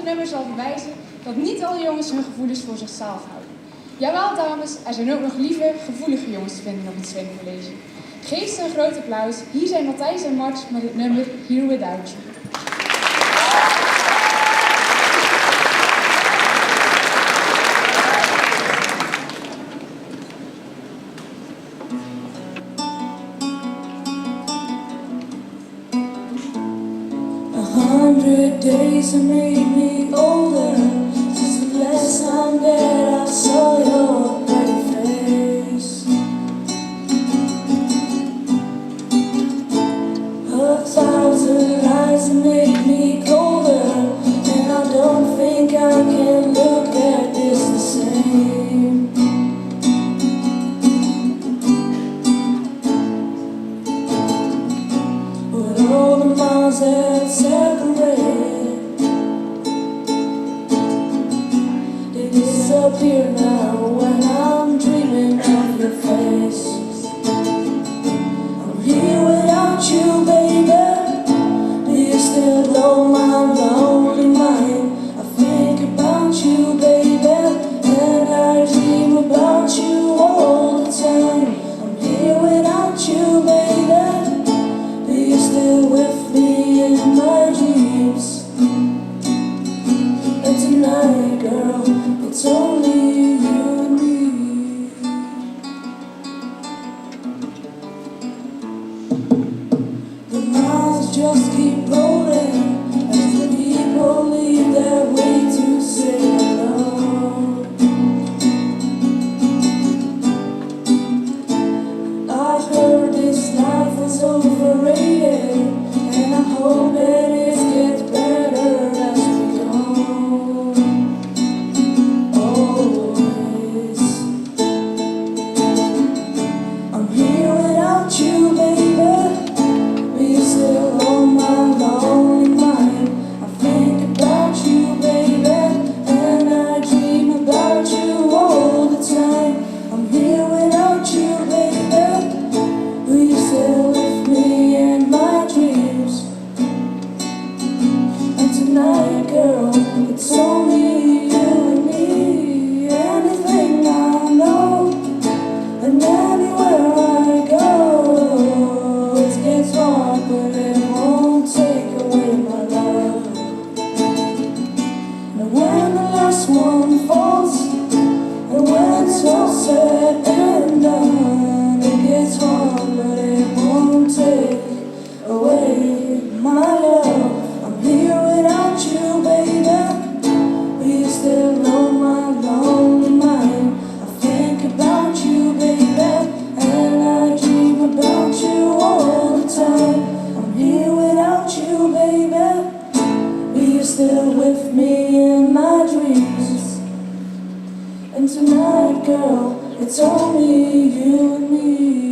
nummer zal bewijzen dat niet alle jongens hun gevoelens voor zichzelf houden. Jawel dames, er zijn ook nog lieve, gevoelige jongens te vinden op het swingcollege. Geef ze een groot applaus. Hier zijn Mattijs en Mart met het nummer Here Without You. 100 days have made me older since the last time that I saw your pretty face. 1,000 lies have made me colder, and I don't think I can look at this the same. With all the miles that separate, they disappear now when I'm dreaming of your face. I'm here without you, baby. Do you still blow my lonely mind? I think about you, baby, and I dream about you all the time. I'm here without you, baby. Do you still with me in my dreams? And tonight, girl, it's only you and me. The miles just keep rolling as the people leave their way to say hello. I heard this life was overrated, and I hope that it gets better as we go. Always. I'm here without you, baby. But you're still on my lonely mind. I think about you, baby, and I dream about you all the time. I'm here without you, baby. Will you still with me in my dreams? And tonight, girl, it's only you and me. Anything I know, and anywhere I go, it gets hard, but it won't take away my love. And when the last one falls, and when it's all said and done, it gets hard, but it won't take away my love. I'm here without you, baby. But you still know my lonely mind. I think about you, baby, and I dream about you all the time. I'm here without you, baby. But you're still with me in my dreams. And tonight, girl, it's only you and me.